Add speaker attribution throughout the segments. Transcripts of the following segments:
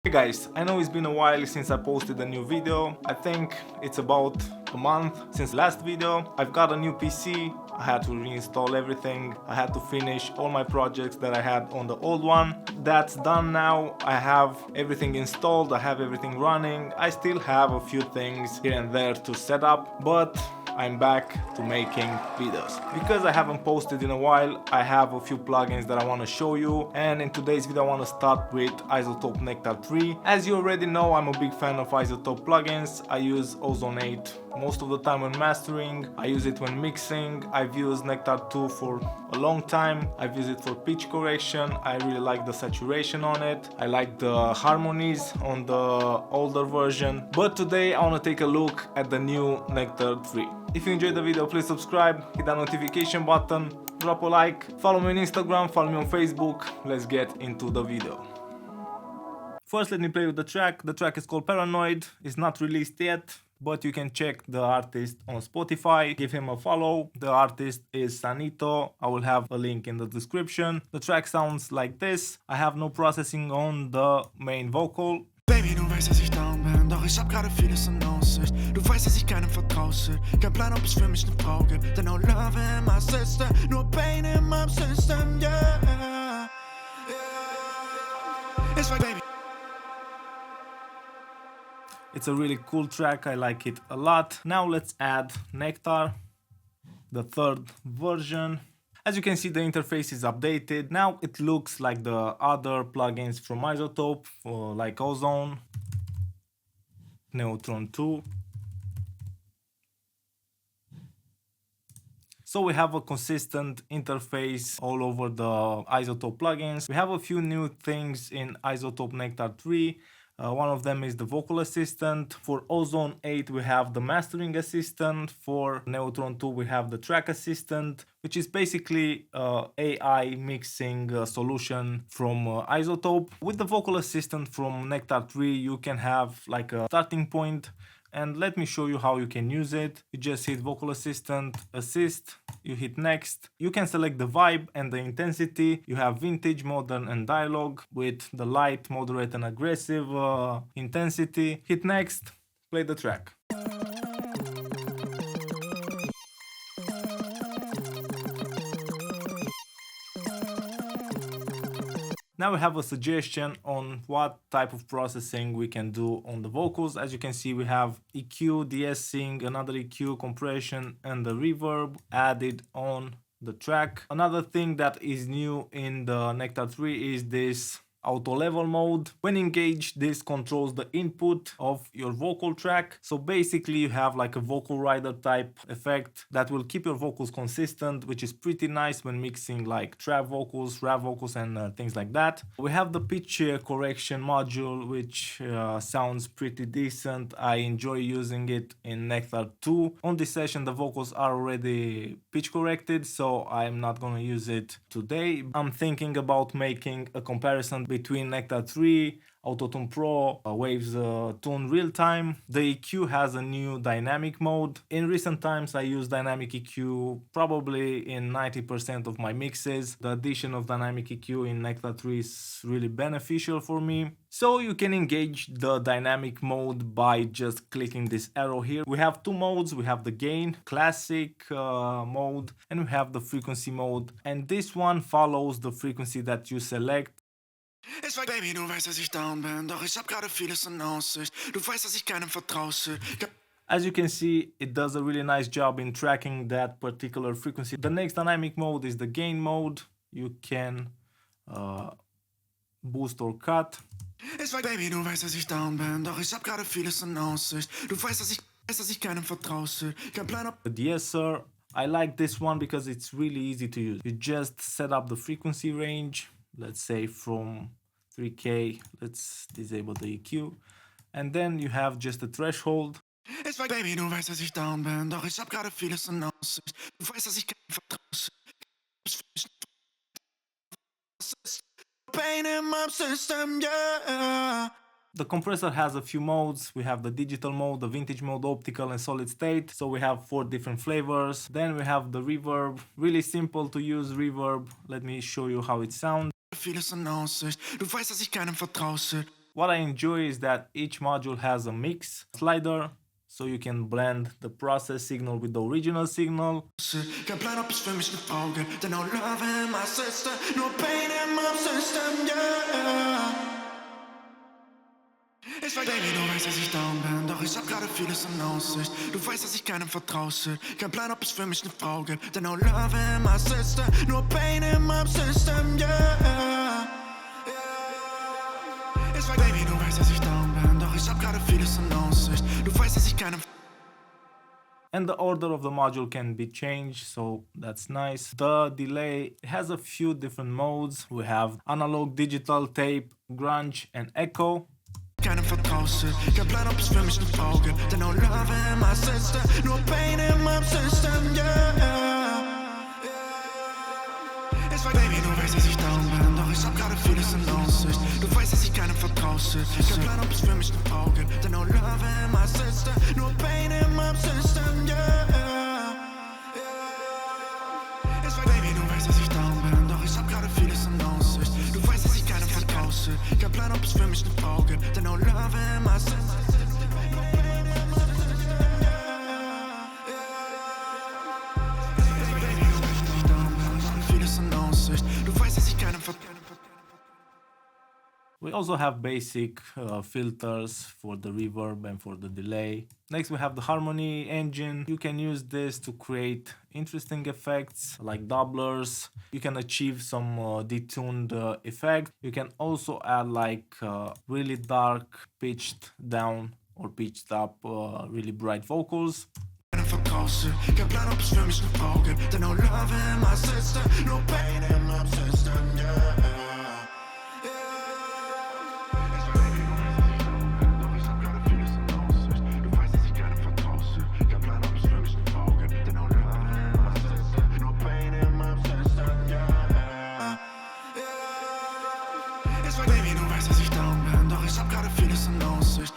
Speaker 1: Hey guys, I know it's been a while since I posted a new video. I think it's about a month since last video. I've got a new PC, I had to reinstall everything, I had to finish all my projects that I had on the old one. That's done now, I have everything installed, I have everything running. I still have a few things here and there to set up, but I'm back to making videos. Because I haven't posted in a while, I have a few plugins that I want to show you, and in today's video I want to start with Izotope Nectar 3. As you already know, I'm a big fan of Izotope plugins. I use Ozone 8 most of the time when mastering, I use it when mixing. I've used Nectar 2 for a long time, I've used it for pitch correction. I really like the saturation on it, I like the harmonies on the older version. But today I want to take a look at the new Nectar 3. If you enjoyed the video, please subscribe, hit that notification button, drop a like, follow me on Instagram, follow me on Facebook. Let's get into the video. First, let me play with the track. The track is called Paranoid. It's not released yet, but you can check the artist on Spotify, give him a follow. The artist is Sanito. I will have a link in the description. The track sounds like this. I have no processing on the main vocal.
Speaker 2: Baby, du weißt, dass ich down bin, doch ich hab gerade vieles in Aussicht. Du weißt, dass ich keinem vertraue, kein Plan, ob es für mich ne Frau gibt. Denn no love in my system, nur pain in my system, yeah. It's like, baby.
Speaker 1: It's a really cool track, I like it a lot. Now let's add Nectar, the third version. As you can see, the interface is updated. Now it looks like the other plugins from Izotope, like Ozone, Neutron 2. So we have a consistent interface all over the Izotope plugins. We have a few new things in Izotope Nectar 3. One of them is the vocal assistant. For Ozone 8 we have the mastering assistant. For Neutron 2 we have the track assistant, which is basically AI mixing solution from Izotope. With the vocal assistant from Nectar 3 you can have like a starting point, and let me show you how you can use it. You just hit vocal assistant, assist, you hit next. You can select the vibe and the intensity. You have vintage, modern and dialogue with the light, moderate and aggressive intensity. Hit next, play the track. Now we have a suggestion on what type of processing we can do on the vocals. As you can see, we have EQ, de-essing, another EQ, compression and the reverb added on the track. Another thing that is new in the Nectar 3 is this auto level mode. When engaged, this controls the input of your vocal track. So basically you have like a vocal rider type effect that will keep your vocals consistent, which is pretty nice when mixing like trap vocals, rap vocals and things like that. We have the pitch correction module, which sounds pretty decent. I enjoy using it in Nectar 2. On this session the vocals are already pitch corrected, so I'm not gonna use it today. I'm thinking about making a comparison between Nectar 3, Autotune Pro, Waves Tune Real Time. The EQ has a new dynamic mode. In recent times I use dynamic EQ probably in 90% of my mixes. The addition of dynamic EQ in Nectar 3 is really beneficial for me. So you can engage the dynamic mode by just clicking this arrow here. We have two modes. We have the gain, classic mode, and we have the frequency mode. And this one follows the frequency that you select.
Speaker 2: It's like, baby, du weißt, dass ich down bin, doch ich hab gerade vieles in Aussicht. Du weißt, dass ich keinem vertraue.
Speaker 1: As you can see, it does a really nice job in tracking that particular frequency. The next dynamic mode is the gain mode. You can boost or cut.
Speaker 2: It's like, baby, du weißt, dass ich down bin, doch ich hab gerade vieles in Aussicht. Du weißt, dass ich keinem vertraue. Kein Plan, ob
Speaker 1: The de-esser, I like this one because it's really easy to use. You just set up the frequency range, let's say from 3K, let's disable the EQ, and then you have just a threshold.
Speaker 2: It's like, baby, du weißt, dass ich down bin, doch ich hab gerade vieles in Aussicht. Du weißt, dass ich keinem vertraue. Pain in my system, yeah.
Speaker 1: The compressor has a few modes. We have the digital mode, the vintage mode, optical and solid state. So we have 4 different flavors. Then we have the reverb, really simple to use reverb. Let me show you how it sounds.
Speaker 2: Vieles in Aussicht. Du weißt, dass ich keinem vertraue.
Speaker 1: What I enjoy is that each module has a mix slider, so you can blend the process signal with the original signal.
Speaker 2: Kein Plan, ob es für mich eine Frau gibt, denn no love in my system, nur pain in my system, yeah. Ich weiß, Baby, du weißt, dass ich down bin, doch ich hab gerade vieles in Aussicht. Du weißt, dass ich keinem vertraue. Kein Plan, ob es für mich eine Frau gibt, denn no love in my system, nur pain in my system, yeah. Ich weiß, Baby, du weißt, dass ich down bin, doch ich hab gerade vieles in Aussicht. Du weißt, dass ich keinem.
Speaker 1: And the order of the module can be changed, so that's nice. The delay has a few different modes. We have analog, digital, tape, grunge and echo.
Speaker 2: Keinem vertraue, kein Plan, ob es für mich eine Frau gibt, denn no love in my system, nur pain in my system, yeah. Ich weiß, Baby, du weißt, dass ich down bin, doch ich hab gerade vieles in Aussicht. Du weißt, dass ich keinem vertraue, kein Plan, ob es für mich eine Frau gibt, denn no love in my system, nur pain in my system, yeah. Ich weiß, Baby, du weißt, dass ich down bin, doch ich hab gerade vieles in Aussicht. Du weißt, dass ich keinem vertraue, kein Plan, ob es für mich eine Frau gibt, denn no love in my system.
Speaker 1: We also have basic filters for the reverb and for the delay. Next we have the harmony engine. You can use this to create interesting effects like doublers. You can achieve some detuned effect. You can also add like really dark pitched down or pitched up really bright vocals.
Speaker 2: Kein Plan, ob es für mich eine Frau gibt, denn no love in my system, no pain in my system, yeah. Baby, du weißt, dass ich down bin, doch ich hab gerade vieles in Aussicht.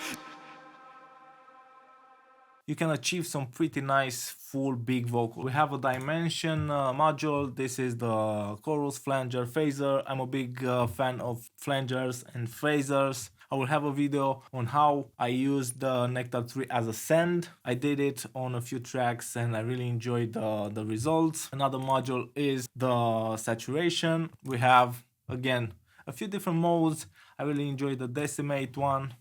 Speaker 1: You can achieve some pretty nice full big vocal. We have a dimension module. This is the chorus flanger phaser. I'm a big fan of flangers and phasers. I will have a video on how I use the Nectar 3 as a send. I did it on a few tracks and I really enjoyed the results. Another module is the saturation. We have, again, a few different modes. I really enjoy the decimate one.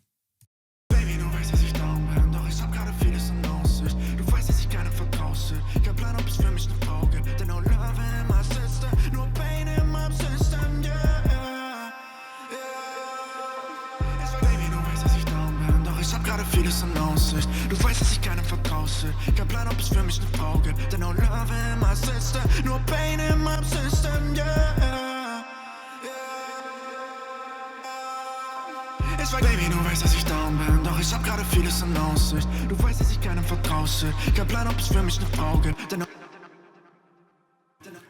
Speaker 2: Baby, du weißt, dass ich down bin, doch ich hab gerade vieles in Aussicht. Du weißt, dass ich keinem vertraue. Kein Plan, ob es für mich eine Frau gibt, denn no love in my system, nur pain in my system, yeah. Ich weiß, Baby, du weißt, dass ich down bin, doch ich hab gerade vieles in Aussicht. Du weißt, dass ich keinem vertraue. Kein Plan, ob es für mich eine Frau gibt, denn no love in my system, nur pain in my system, yeah. Ich weiß, Baby, du weißt, dass ich down bin, doch ich hab gerade vieles in Aussicht. Du weißt, dass ich keinem vertraue. Kein Plan, ob es für mich eine Frau gibt, denn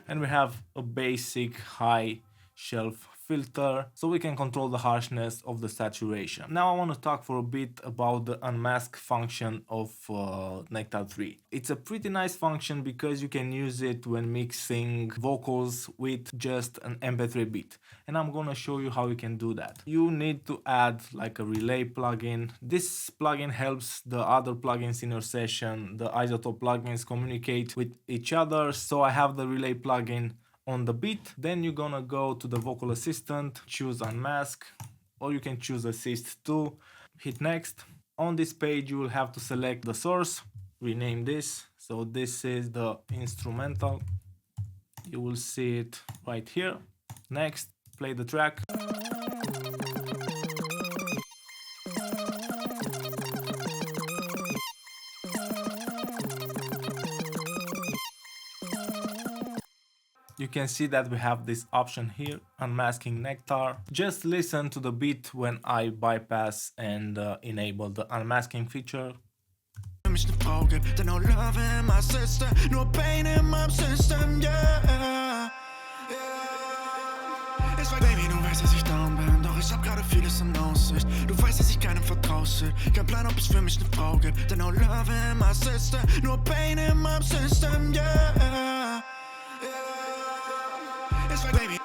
Speaker 1: And we have a basic high shelf filter, so we can control the harshness of the saturation. Now I want to talk for a bit about the unmask function of Nectar 3. It's a pretty nice function because you can use it when mixing vocals with just an MP3 beat. And I'm gonna show you how you can do that. You need to add like a relay plugin. This plugin helps the other plugins in your session, the Izotope plugins, communicate with each other. So I have the relay plugin on the beat. Then you're gonna go to the vocal assistant, choose unmask, or you can choose assist too. Hit next. On this page you will have to select the source, rename this. So this is the instrumental. You will see it right here. Next, play the track. You can see that we have this option here, Unmasking Nectar. Just listen to the beat when I bypass and enable the unmasking feature.
Speaker 2: mich eine Frau gibt, denn no love in my system, nur pain in my system, yeah. Ich weiß, Baby, du weißt, dass ich down bin, doch ich hab gerade vieles in Aussicht. Du weißt, dass ich keinem vertraue. Kein Plan, ob es für mich eine Frau gibt, denn no love in my system, nur pain in my system, yeah. Ich weiß, Baby.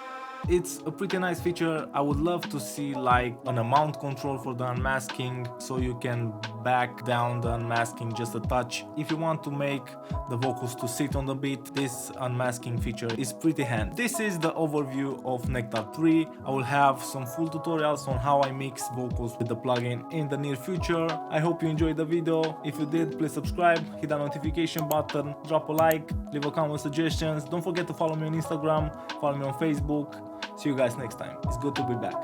Speaker 1: It's a pretty nice feature. I would love to see like an amount control for the unmasking, so you can back down the unmasking just a touch. If you want to make the vocals to sit on the beat, this unmasking feature is pretty handy. This is the overview of Nectar 3. I will have some full tutorials on how I mix vocals with the plugin in the near future. I hope you enjoyed the video. If you did, please subscribe, hit that notification button, drop a like, leave a comment, suggestions. Don't forget to follow me on Instagram, follow me on Facebook. See you guys next time. It's good to be back.